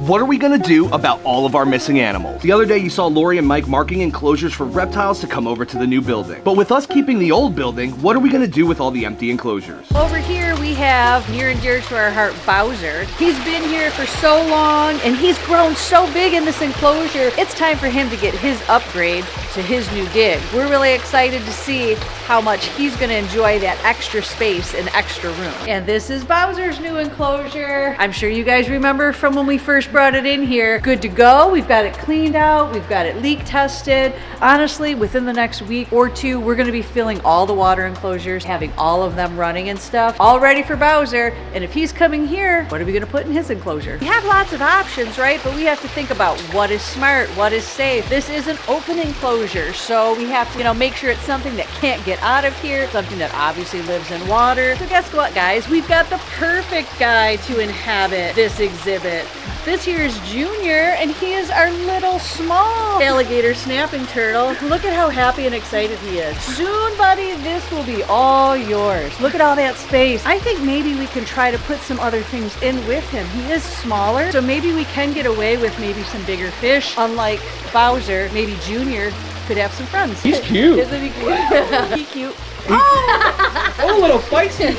What are we gonna do about all of our missing animals? The other day you saw Lori and Mike marking enclosures for reptiles to come over to the new building. But with us keeping the old building, what are we gonna do with all the empty enclosures? Over here we have near and dear to our heart Bowser. He's been here for so long and he's grown so big in this enclosure. It's time for him to get his upgrade to his new gig. We're really excited to see how much he's gonna enjoy that extra space and extra room. And this is Bowser's new enclosure. I'm sure you guys remember from when we first brought it in here. Good to go. We've got it cleaned out. We've got it leak tested. Honestly, within the next week or two, we're gonna be filling all the water enclosures, having all of them running and stuff, all ready for Bowser. And if he's coming here, what are we gonna put in his enclosure? We have lots of options, right? But we have to think about what is smart, what is safe. This is an open enclosure, so we have to, make sure it's something that can't get out of here, something that obviously lives in water. So guess what, guys? We've got the perfect guy to inhabit this exhibit. This here is Junior, and he is our little small alligator snapping turtle. Look at how happy and excited he is. Soon, buddy, this will be all yours. Look at all that space. I think maybe we can try to put some other things in with him. He is smaller, so maybe we can get away with maybe some bigger fish. Unlike Bowser, maybe Junior could have some friends. He's cute. Isn't he cute? He's cute. Oh, a little feisty.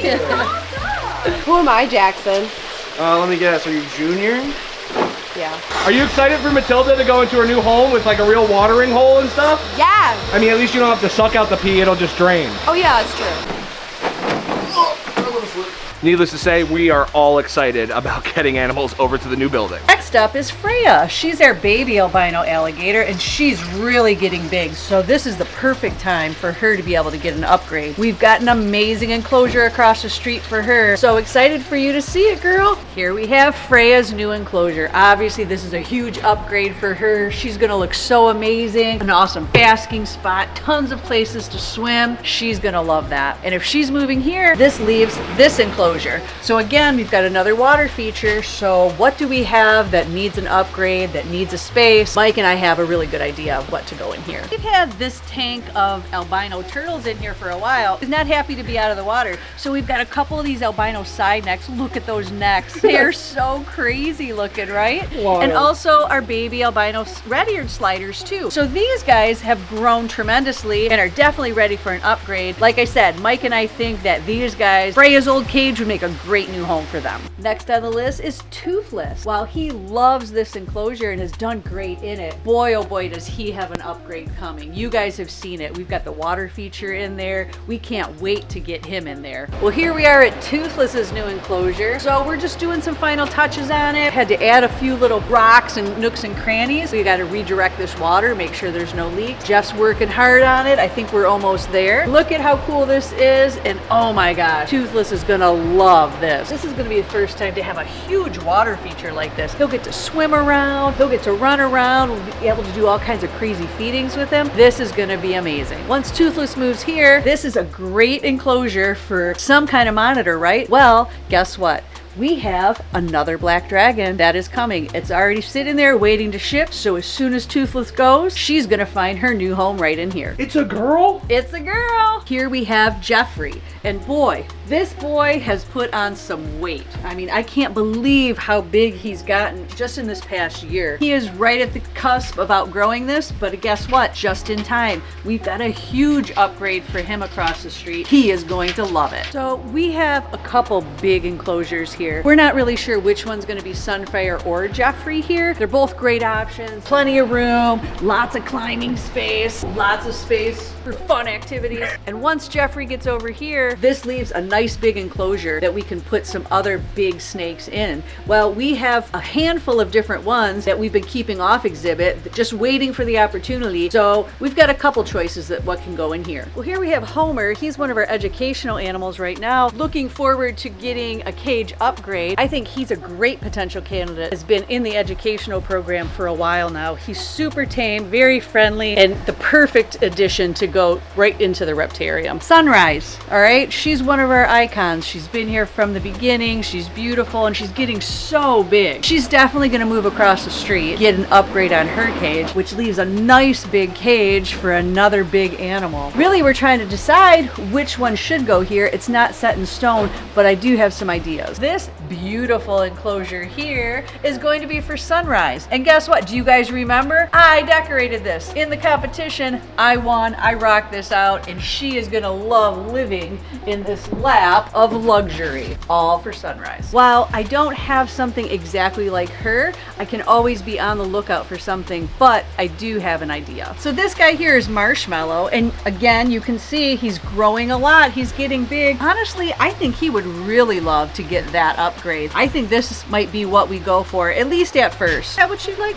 Who am I, Jackson? Let me guess, are you Junior? Yeah. Are you excited for Matilda to go into her new home with like a real watering hole and stuff? Yeah. I mean, at least you don't have to suck out the pee, it'll just drain. Oh yeah, that's true. Needless to say, we are all excited about getting animals over to the new building. Next up is Freya. She's our baby albino alligator and she's really getting big. So this is the perfect time for her to be able to get an upgrade. We've got an amazing enclosure across the street for her. So excited for you to see it, girl. Here we have Freya's new enclosure. Obviously this is a huge upgrade for her. She's gonna look so amazing. An awesome basking spot, tons of places to swim. She's gonna love that. And if she's moving here, this leaves this enclosure. So again, we've got another water feature. So what do we have that needs an upgrade, that needs a space? Mike and I have a really good idea of what to go in here. We've had this tank of albino turtles in here for a while. He's not happy to be out of the water. So we've got a couple of these albino side necks. Look at those necks. They're so crazy looking, right? Wow. And also our baby albino red-eared sliders too. So these guys have grown tremendously and are definitely ready for an upgrade. Like I said, Mike and I think that these guys, Freya's old cage would make a great new home for them. Next on the list is Toothless. While he loves this enclosure and has done great in it, boy oh boy does he have an upgrade coming. You guys have seen it. We've got the water feature in there. We can't wait to get him in there. Well, here we are at Toothless's new enclosure. So we're just doing some final touches on it. Had to add a few little rocks and nooks and crannies. We got to redirect this water, make sure there's no leak. Jeff's working hard on it. I think we're almost there. Look at how cool this is, and oh my gosh, Toothless is gonna love this. This is gonna be the first time to have a huge water feature like this. He'll get to swim around, he'll get to run around, we'll be able to do all kinds of crazy feedings with him. This is gonna be amazing. Once Toothless moves here, this is a great enclosure for some kind of monitor, right? Well, guess what? We have another black dragon that is coming. It's already sitting there waiting to ship, so as soon as Toothless goes, she's gonna find her new home right in here. It's a girl? It's a girl! Here we have Jeffrey, and boy, this boy has put on some weight. I mean, I can't believe how big he's gotten just in this past year. He is right at the cusp of outgrowing this, but guess what? Just in time. We've got a huge upgrade for him across the street. He is going to love it. So we have a couple big enclosures here. We're not really sure which one's gonna be Sunfire or Jeffrey here. They're both great options. Plenty of room, lots of climbing space, lots of space for fun activities. And once Jeffrey gets over here, this leaves a nice big enclosure that we can put some other big snakes in. Well, we have a handful of different ones that we've been keeping off exhibit, just waiting for the opportunity. So we've got a couple choices that what can go in here. Well, here we have Homer. He's one of our educational animals right now. Looking forward to getting a cage upgrade. I think he's a great potential candidate. Has been in the educational program for a while now. He's super tame, very friendly, and the perfect addition to go right into the Reptarium. Sunrise, all right? She's one of our icons. She's been here from the beginning. She's beautiful and she's getting so big. She's definitely gonna move across the street, get an upgrade on her cage, which leaves a nice big cage for another big animal. Really, we're trying to decide which one should go here. It's not set in stone, but I do have some ideas. This beautiful enclosure here is going to be for Sunrise. And guess what? Do you guys remember? I decorated this. In the competition, I won, I rocked this out, and she is gonna love living in this lap of luxury, all for Sunrise. While I don't have something exactly like her, I can always be on the lookout for something, but I do have an idea. So this guy here is Marshmallow, and again, you can see he's growing a lot. He's getting big. Honestly, I think he would really love to get that upgrade. I think this might be what we go for, at least at first. Is that what you'd like?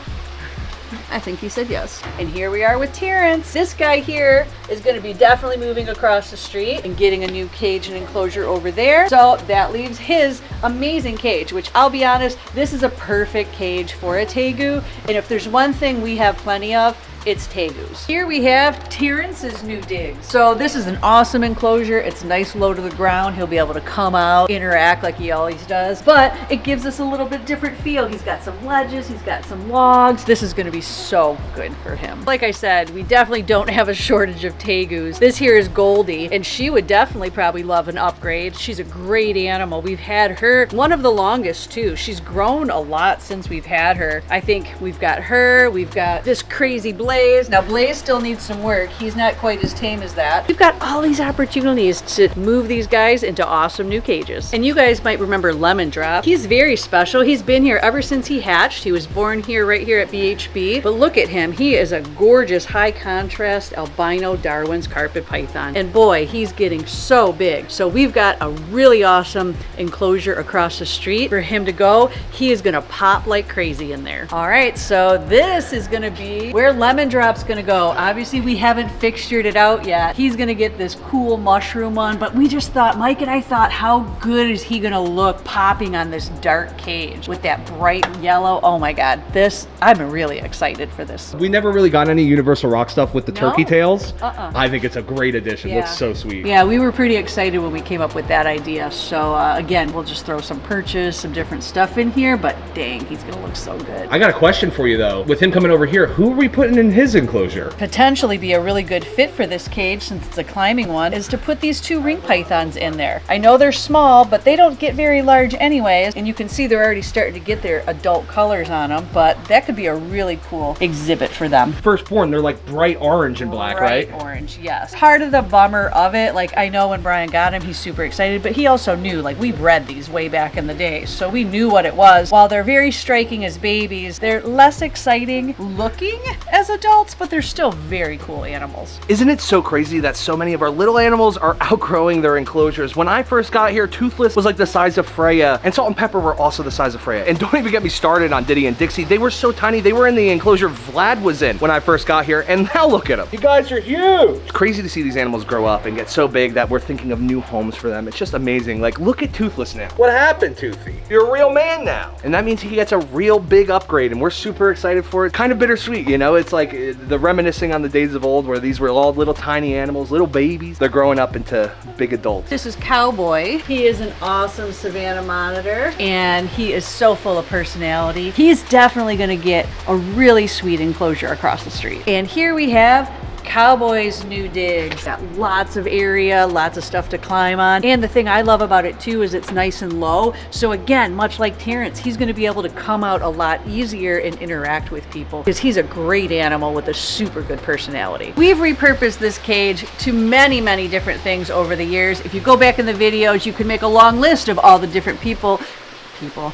I think he said yes. And here we are with Terrence. This guy here is going to be definitely moving across the street and getting a new cage and enclosure over there. So that leaves his amazing cage, which I'll be honest, this is a perfect cage for a tegu. And if there's one thing we have plenty of, it's tegus. Here we have Terrence's new digs. So this is an awesome enclosure. It's nice low to the ground. He'll be able to come out, interact like he always does, but it gives us a little bit different feel. He's got some ledges, he's got some logs. This is gonna be so good for him. Like I said, we definitely don't have a shortage of tegus. This here is Goldie, and she would definitely probably love an upgrade. She's a great animal. We've had her one of the longest too. She's grown a lot since we've had her. I think we've got her, we've got this crazy Blaze. Now Blaze still needs some work. He's not quite as tame as that. We've got all these opportunities to move these guys into awesome new cages. And you guys might remember Lemon Drop. He's very special. He's been here ever since he hatched. He was born here, right here at BHB. But look at him. He is a gorgeous high contrast albino Darwin's carpet python. And boy, he's getting so big. So we've got a really awesome enclosure across the street for him to go. He is gonna pop like crazy in there. All right, so this is gonna be where Lemon Drop's gonna go. Obviously we haven't fixtured it out yet. He's gonna get this cool mushroom one, but we just thought, Mike and I thought, how good is he gonna look popping on this dark cage with that bright yellow? Oh my God, this, I'm really excited for this. We never really got any Universal Rock stuff with the No? turkey tails. Uh-uh. I think it's a great addition. Yeah. Looks so sweet. Yeah, we were pretty excited when we came up with that idea. So again, we'll just throw some purchase, some different stuff in here, but dang, he's gonna look so good. I got a question for you though. With him coming over here, who are we putting in his enclosure? Potentially be a really good fit for this cage, since it's a climbing one, is to put these two ring pythons in there. I know they're small, but they don't get very large anyways, and you can see they're already starting to get their adult colors on them, but that could be a really cool exhibit for them. Firstborn, they're like bright orange and black, right? Orange, yes. Part of the bummer of it, like I know when Brian got him, he's super excited, but he also knew, like we bred these way back in the day, so we knew what it was. While they're very striking as babies, they're less exciting looking as adults, but they're still very cool animals. Isn't it so crazy that so many of our little animals are outgrowing their enclosures? When I first got here, Toothless was like the size of Freya, and Salt and Pepper were also the size of Freya. And don't even get me started on Diddy and Dixie. They were so tiny, they were in the enclosure Vlad was in when I first got here, and now look at them. You guys are huge. It's crazy to see these animals grow up and get so big that we're thinking of new homes for them. It's just amazing. Like, look at Toothless now. What happened, Toothy? You're a real man now. And that means he gets a real big upgrade, and we're super excited for it. Kind of bittersweet, you know? It's like the reminiscing on the days of old where these were all little tiny animals, little babies. They're growing up into big adults. This is Cowboy. He is an awesome Savannah monitor, and he is so full of personality. He's definitely gonna get a really sweet enclosure across the street. And here we have Cowboy's new digs. Got lots of area, lots of stuff to climb on. And the thing I love about it too is it's nice and low. So again, much like Terrence, he's gonna be able to come out a lot easier and interact with people, because he's a great animal with a super good personality. We've repurposed this cage to many, many different things over the years. If you go back in the videos, you can make a long list of all the different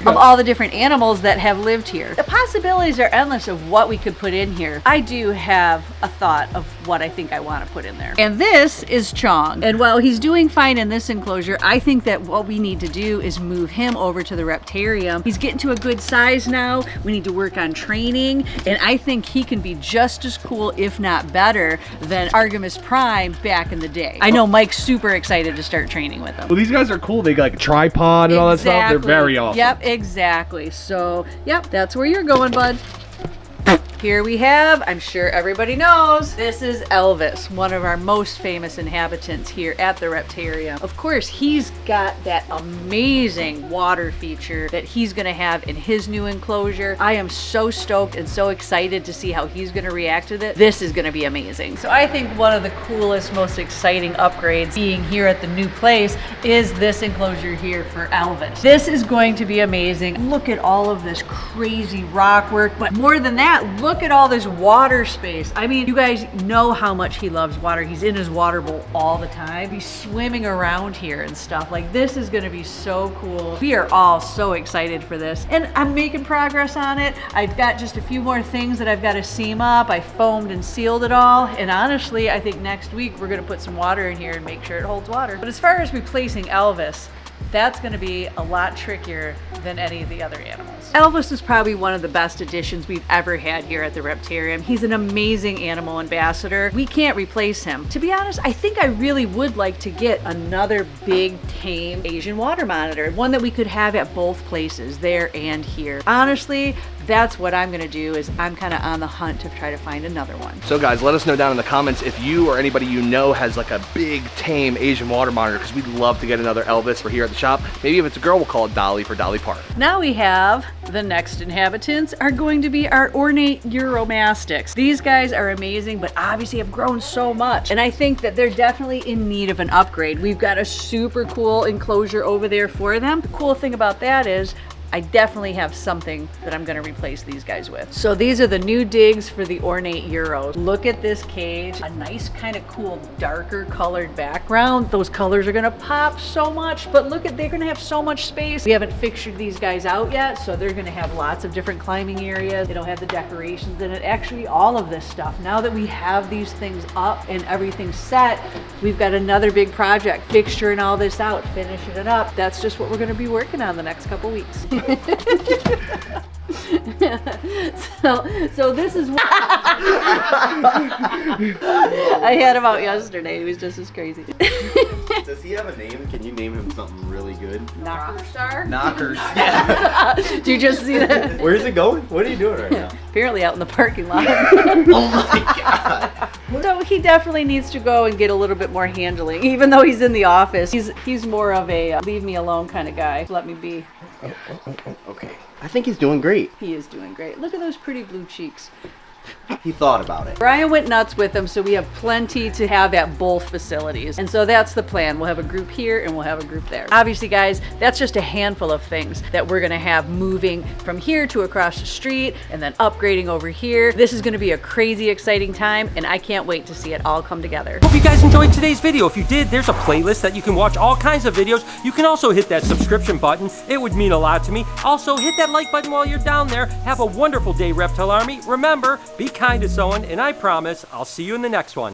of all the different animals that have lived here. The possibilities are endless of what we could put in here. I do have a thought of what I think I want to put in there. And this is Chong. And while he's doing fine in this enclosure, I think that what we need to do is move him over to the Reptarium. He's getting to a good size now. We need to work on training, and I think he can be just as cool, if not better, than Artemis Prime back in the day. I know Mike's super excited to start training with him. Well, these guys are cool. They got like a tripod and all that stuff. They're very awesome. Yep, exactly. So, yep, that's where you're going, bud. Here we have, I'm sure everybody knows, this is Elvis, one of our most famous inhabitants here at the Reptarium. Of course, he's got that amazing water feature that he's gonna have in his new enclosure. I am so stoked and so excited to see how he's gonna react to this. This is gonna be amazing. So I think one of the coolest, most exciting upgrades being here at the new place is this enclosure here for Elvis. This is going to be amazing. Look at all of this crazy rock work, but more than that, look at all this water space. I mean, you guys know how much he loves water. He's in his water bowl all the time. He's swimming around here and stuff. Like, this is gonna be so cool. We are all so excited for this, and I'm making progress on it. I've got just a few more things that I've got to seam up. I foamed and sealed it all, and honestly, I think next week we're gonna put some water in here and make sure it holds water. But as far as replacing Elvis, that's gonna be a lot trickier than any of the other animals. Elvis is probably one of the best additions we've ever had here at the Reptarium. He's an amazing animal ambassador. We can't replace him. To be honest, I think I really would like to get another big, tame Asian water monitor, one that we could have at both places, there and here. Honestly, that's what I'm gonna do, is I'm kind of on the hunt to try to find another one. So guys, let us know down in the comments if you or anybody you know has like a big, tame Asian water monitor, because we'd love to get another Elvis for here at the shop. Maybe if it's a girl, we'll call it Dolly for Dolly Park. Now we have the next inhabitants are going to be our ornate Uromastics. These guys are amazing, but obviously have grown so much, and I think that they're definitely in need of an upgrade. We've got a super cool enclosure over there for them. The cool thing about that is I definitely have something that I'm gonna replace these guys with. So these are the new digs for the ornate Euros. Look at this cage, a nice kind of cool darker colored background. Those colors are gonna pop so much, but look at, they're gonna have so much space. We haven't fixtured these guys out yet, so they're gonna have lots of different climbing areas. They don't have the decorations in it. Actually, all of this stuff, now that we have these things up and everything set, we've got another big project, fixturing all this out, finishing it up. That's just what we're gonna be working on the next couple weeks. so this is what I had him out yesterday. He was just as crazy. Does he have a name? Can you name him something really good? Knocker Star? Knockers. Yeah. Did you just see that? Where's it going? What are you doing right now? Apparently out in the parking lot. Oh my god. So he definitely needs to go and get a little bit more handling. Even though he's in the office, he's more of a leave me alone kind of guy. Let me be. Okay. I think he's doing great. He is doing great. Look at those pretty blue cheeks. He thought about it. Brian went nuts with them, so we have plenty to have at both facilities. And so that's the plan. We'll have a group here and we'll have a group there. Obviously, guys, that's just a handful of things that we're gonna have moving from here to across the street and then upgrading over here. This is gonna be a crazy exciting time, and I can't wait to see it all come together. Hope you guys enjoyed today's video. If you did, there's a playlist that you can watch all kinds of videos. You can also hit that subscription button. It would mean a lot to me. Also, hit that like button while you're down there. Have a wonderful day, Reptile Army. Remember, be kind to someone, and I promise I'll see you in the next one.